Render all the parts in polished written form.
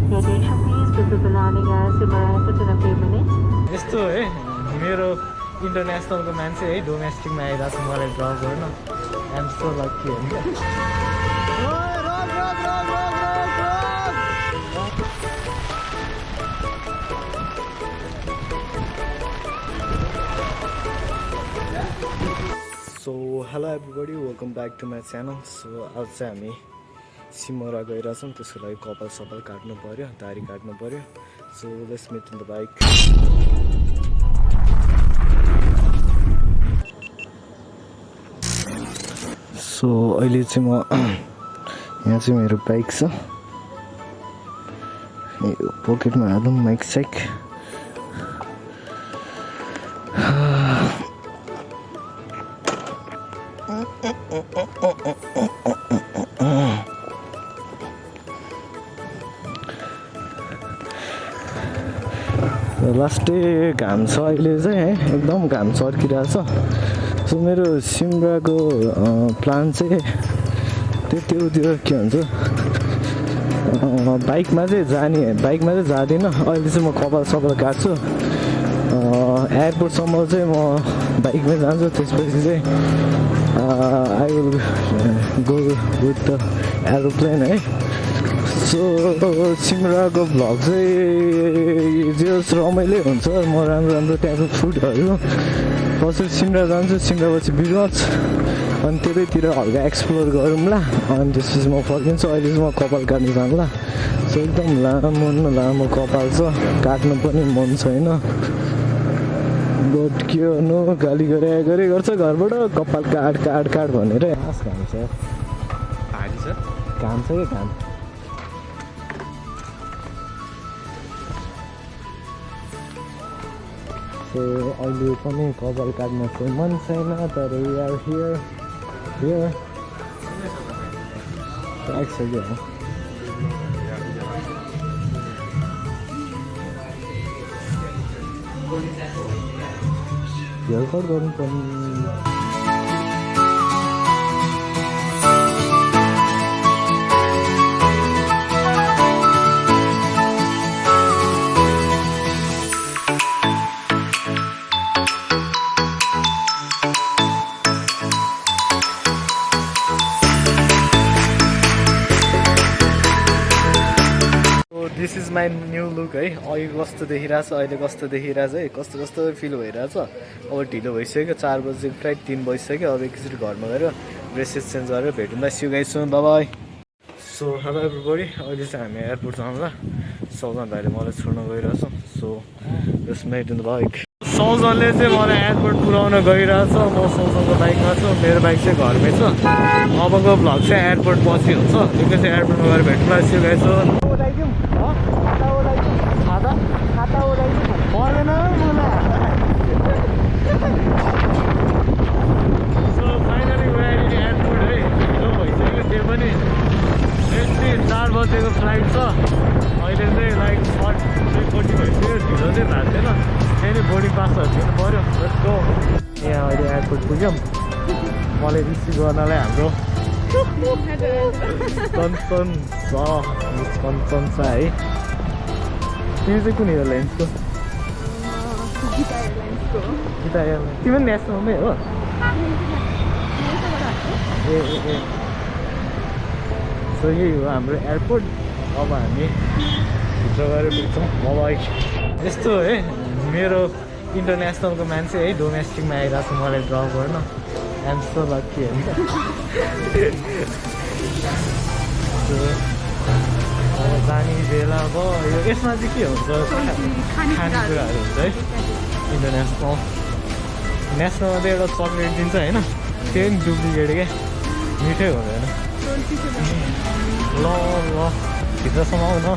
Your attention please, this will be landing at Simla Airport in a few minutes. यस्तो है मेरो इन्टरनेसनलको मान्छे है डोमेस्टिकमा आइरहेको छ मलाई ड्रप गर्न आइएम सो लकी हो नि so hello everybody welcome back to my channel so आज चाहिँ हामी सिमरा गइरहेछौँ त्यसको लागि कपाल सपाल काट्नु पऱ्यो दारी काट्नु पऱ्यो so let's meet in the bike so अहिले चाहिँ म यहाँ चाहिँ मेरो बाइक छ पकेटमा हालौँ माइक साइक लास्टै घाम छ अहिले चाहिँ है एकदम घाम चर्किरहेछ सो मेरो सिमराको प्लान चाहिँ त्यो के भन्छ बाइकमा चाहिँ जाँदिनँ अहिले चाहिँ म कपाल सपाल काट्छु एयरपोर्टसम्म चाहिँ म बाइकमै जान्छु त्यसपछि चाहिँ I will go with the aeroplane है सो सिमराको भ्लग चाहिँ जे रमाइलो हुन्छ म राम्रो त्यहाँको फुडहरू फर्स्ट सिमरा जान्छु सिमरापछि बिरगञ्ज अनि त्यतैतिर हल्का एक्सप्लोर गरौँला अनि त्यसपछि म फर्किन्छु अहिले चाहिँ म कपाल काट्नु जाउँला सो एकदम लामो कपाल छ काट्नु पनि मन छैन बट के गर्नु गाली गरे गर्छ घरबाट कपाल काट भनेर घाम छ भारी छ घाम छ कि घाम सो अहिले पनि कपाल काट्न चाहिँ मन छैन तर वी आर हियर आइसक्यो हेयर कट गर्नु पर्ने this is my new look है अघि कस्तो देखिरहेछ अहिले कस्तो देखिरहेछ है कस्तो फिल भइरहेछ अब ढिलो भइसक्यो 4 बजी फ्लाइट 3 बजिसक्यो अब एकचोटि घरमा गएर ड्रेसेस चेन्ज गरेर भेटौँला see you guys soon bye so hello everybody अहिले चाहिँ हामी एयरपोर्ट जाउँला सौजन भाइले मलाई छोड्न गइरहेछ so let's meet in the bike सौजनले चाहिँ मलाई एयरपोर्ट पुऱ्याउन गइरहेछ म सौजनको बाइकमा छु मेरो बाइक चाहिँ घरमै छ अबको भ्लग चाहिँ एयरपोर्ट पछि हुन्छ एकैछिन एयरपोर्टमा गएर भेटौँला सी यु गाइस सुन पर्दैन सो फाइनली गएर एयरपोर्ट है ढिलो भइसक्यो त्यो पनि एक्चुली 4 बजेको फ्लाइट छ अहिले चाहिँ लाइक 40 भइसक्यो ढिलो चाहिँ भएको थिएन त्यही बोर्डिङ पासहरू दिनु पऱ्यो जस्तो यहाँ अहिले एयरपोर्ट पुग्यौँ मलाई रिसिभ गर्नलाई हाम्रो कञ्चन छ है तिमी चाहिँ कुन एयरलाइन्सको गीता एयरलाइन्स तिमी पनि नेसनलमै हो ए सो यही हो हाम्रो एयरपोर्ट अब हामी भित्र गएर पुग्छौँ बाइक यस्तो है मेरो इन्टरनेसनलको मान्छे है डोमेस्टिकमा आइरहेको छ मलाई ड्रप गर्न आइएम सो लकी हो नि जाने बेला भयो यसमा चाहिँ के हुन्छ खानेकुराहरू हुन्छ है इन्टरनेसनलमा चाहिँ एउटा चक्लेट दिन्छ होइन त्यो पनि डुप्लिकेट क्या मिठै हुँदैन ल भित्रसम्म आउन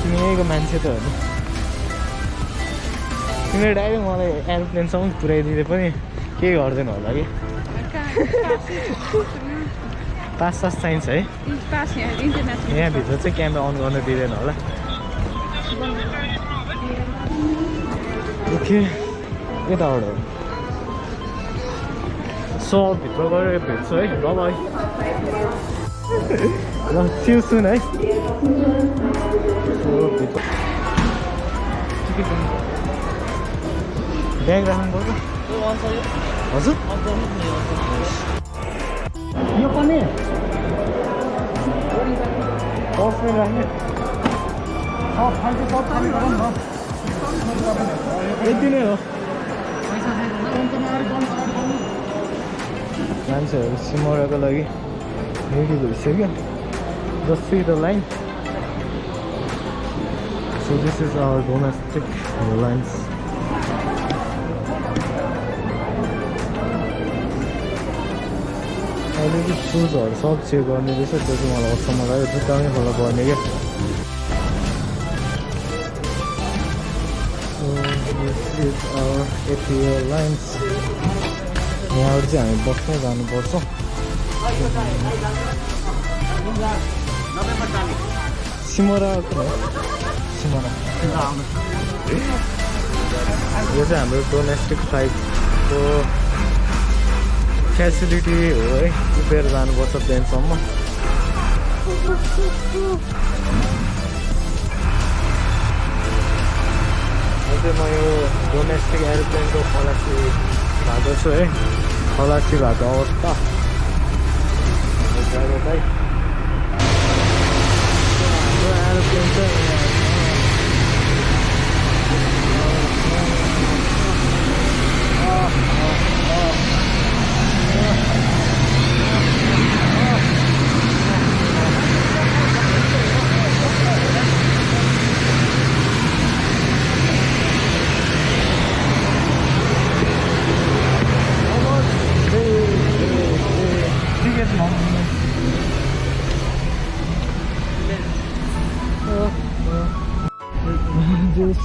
तिमी यहीँको मान्छे त हो नि तिमीले डाइरेक्ट मलाई एरोप्लेनसम्म पुऱ्याइदिँदै पनि केही गर्दैन होला कि पास चाहिन्छ है यहाँभित्र चाहिँ क्यामेरा अन गर्न दिँदैन होला ओके यताबाट हो सो भित्र गएर भेट्छु है ल बाइ ल सी यु सुन है सो ब्याग राख्नुपर्छ हजुर यो पनि बसमा राख्ने यति नै हो मान्छेहरू सिमराको लागि रेडी भइसक्यो just see the line so this is our domestic airlines अहिले चाहिँ सुजहरू सब चेक गर्ने रहेछ त्यो चाहिँ मलाई अचम्म लाग्यो जुत्ता पनि खोला पर्ने क्या so this is our ATA Airlines यहाँबाट चाहिँ हामी बसमै जानुपर्छ सिमरा सिमरा यो चाहिँ हाम्रो डोमेस्टिक फ्लाइटको फेसिलिटी हो है उभिएर जानुपर्छ प्लेनसम्म अहिले म यो डोमेस्टिक एरोप्लेनको खलासी भएको छु है खलासी भएको अवस्था हाम्रो एरोप्लेन चाहिँ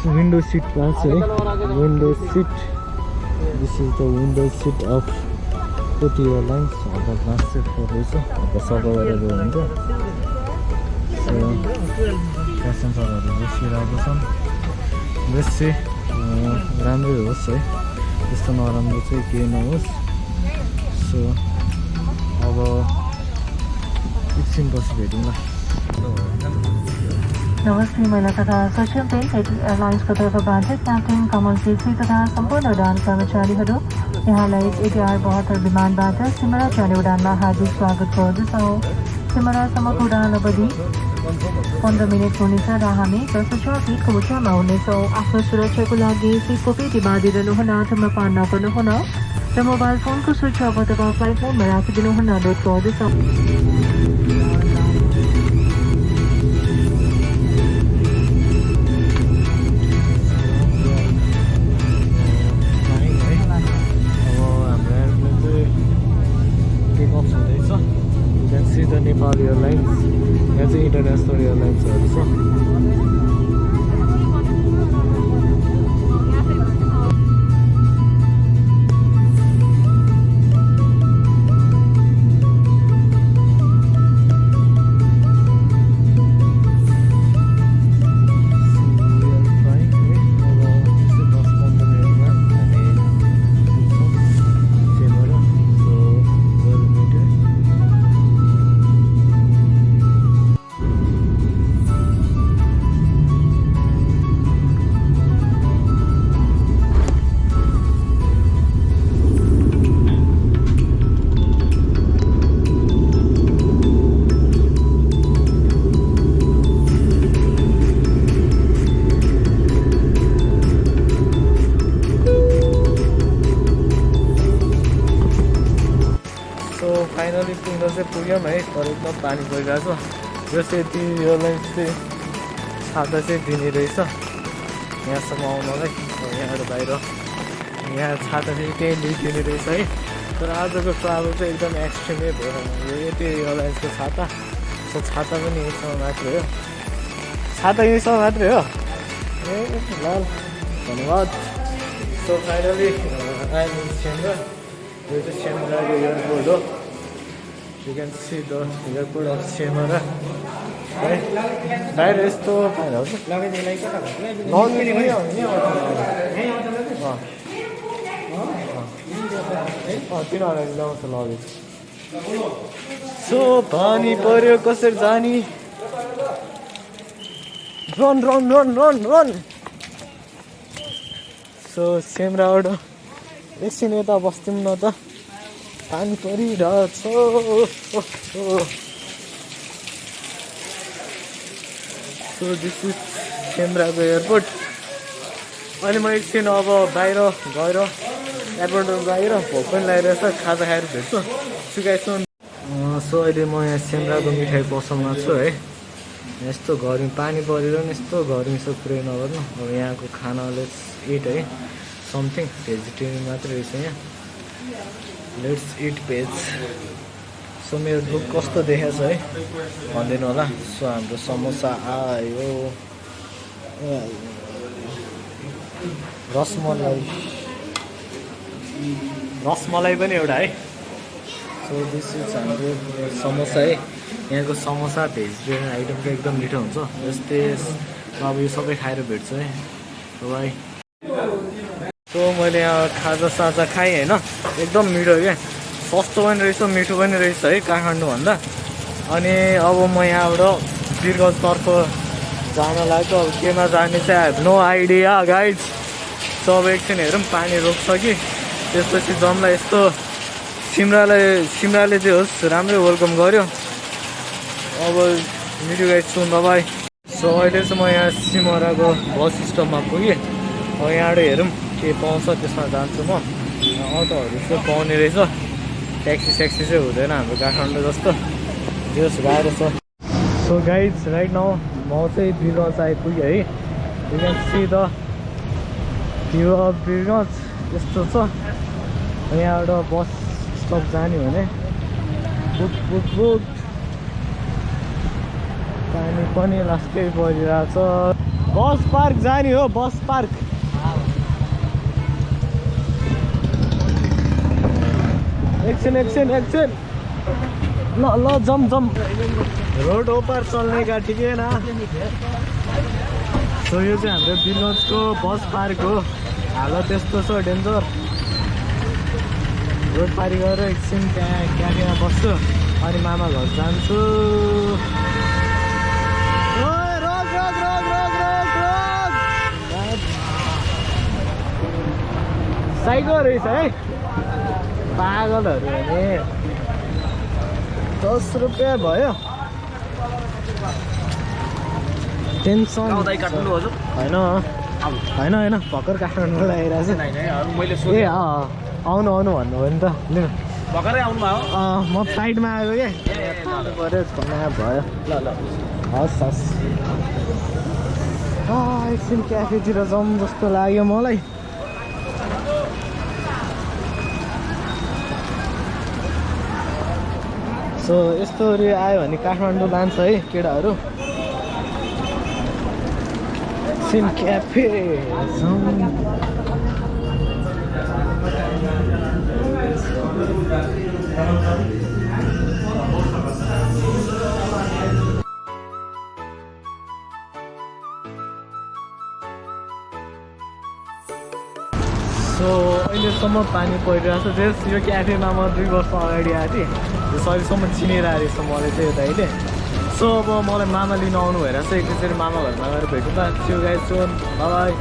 window seat class window seat this is the window seat of the airlines the class seat for this the सबैबाट हुन्छ so प्यासेन्जरहरू बसिरहेको छन् बेसी राम्रै होस् है त्यस्तो नराम्रो चाहिँ केही नहोस् सो अब एकछिनपछि भेटौँला नमस्ते महिला तथा सक्षम ट्रेन एयरलाइन्सको तर्फबाट क्याप्टेन कमल छेत्री तथा सम्पूर्ण उडान कर्मचारीहरू यहाँलाई ATR 72 विमानबाट सिमरा जाने उडानमा हार्दिक स्वागत गर्दछौँ सिमरासम्मको उडान अवधि 15 मिनट हुनेछ र हामी 10,000 फिटको उचाइमा हुनेछौँ आफ्नो सुरक्षाको लागि सिटको पेटी बाँधिरहनुहुन धुम्रपान नगर्नुहुन र मोबाइल फोनको स्विच अफ अथवा फ्लाइट मोडमा राखिदिनुहुन अनुरोध गर्दछौँ the Nepal Airlines यहाँ चाहिँ इन्टरनेसनल एयरलाइन्सहरू छ फाइनली पुग्न चाहिँ पुग्यौँ है तर एकदम पानी परिरहेको छ यो चाहिँ ती एयरलाइन्स चाहिँ छाता चाहिँ दिने रहेछ यहाँसम्म आउनलाई यहाँबाट बाहिर यहाँ छाता चाहिँ त्यहीँ दिने रहेछ है तर आजको ट्राभल चाहिँ एकदम एक्सट्रिमै भयो यो यति एयरलाइन्सको छाता सो छाता पनि यहीँसम्म मात्रै हो छाता यहीँसम्म मात्रै हो ए ल धन्यवाद so finally I'm in chamber यो चाहिँ चेम्बरको एयरपोर्ट हो You can see the airport of Semara. बाहिर यस्तो पाएर हो तिनीहरूलाई ल्याउँछ लगेज सो पानी पर्यो कसरी जाने रन सो सेमराबाट एकछिन यता बस्थ्यौँ न त पानी परिरहेछ सो दिस इज सेमराको एयरपोर्ट अहिले म एकछिन अब बाहिर गएर एयरपोर्टमा बाहिर भोक पनि लागिरहेछ खाजा खाएर भेट्छु सुकाइछु सो अहिले म यहाँ सेमराको मिठाई पसलमा छु है यस्तो गर्मी पानी परेर नि यस्तो गर्मी छ पुरै नगर्नु अब यहाँको खाना लेट्स इट है समथिङ भेजिटेरियन मात्रै रहेछ यहाँ लेट्स इट भेज सो मेरो लुक कस्तो देखेछ है भनिदिनु होला सो हाम्रो समोसा आयो रसमलाई पनि एउटा है सो दिस इज हाम्रो समोसा है यहाँको समोसा भेजिटेरियन आइटमको एकदम मिठो हुन्छ जस्तै अब यो सबै खाएर भेट्छु है तपाईँ सो मैले यहाँ खाजा साजा खाएँ होइन एकदम मिठो क्या सस्तो पनि रहेछ मिठो पनि रहेछ है काठमाडौँभन्दा अनि अब म यहाँबाट बिरगन्जतर्फ जान लाग्यो अब केमा जाने चाहिँ I have no idea guide so अब एकछिन हेरौँ पानी रोक्छ कि त्यसपछि जम्ला यस्तो सिमराले चाहिँ होस् राम्रै वेलकम गर्यो अब भिडियो गाइड छु तपाईँ सो अहिले चाहिँ म यहाँ सिमराको बस स्टपमा पुगेँ अब यहाँबाट हेरौँ के पाउँछ त्यसमा जान्छु म अटोहरू चाहिँ पाउने रहेछ ट्याक्सी चाहिँ हुँदैन हाम्रो काठमाडौँ जस्तो जस गाह्रो छ सो गाइड्स राइट नाउ म चाहिँ बिरगन्ज आइपुगेँ है you can see the view of Birgunj यस्तो छ यहाँबाट बस स्टप जाने भने बुट पानी पनि लास्टै परिरहेछ बस पार्क जाने हो बस पार्क एकछिन ल जम रोड ओपार चल्ने का ठिकै न सो यो चाहिँ हाम्रो बिरगन्जको बस पार्क हो हालत यस्तो छ डेन्जर रोड पारी गरेर एकछिन त्यहाँ क्याफेमा बस्छु अनि मामा घर जान्छु साइकल रहेछ है पागलहरू भने 10 रुपियाँ भयो टेन्सन होइन भर्खर काठमाडौँ आइरहेको छु ए आउनु भन्नुभयो नि त लिनु भर्खरै आउनुभयो म फ्लाइटमा आएको क्या पऱ्यो भयो ल हस् एकछिन क्याफेतिर जाउँ जस्तो लाग्यो मलाई सो यस्तोहरू आयो भने काठमाडौँ लान्छ है केटाहरू सिन क्याफे सो अहिलेसम्म पानी परिरहेको छ जस यो क्याफेमा म 2 वर्ष अगाडि आएको थिएँ सहिलेसम्म चिनिरहेको रहेछ मलाई चाहिँ यो दाइले सो अब मलाई मामा लिन आउनु भइरहेको छ एकचोटि मामा घरमा गएर भेटौँ त त्यो गाइड सुन बाई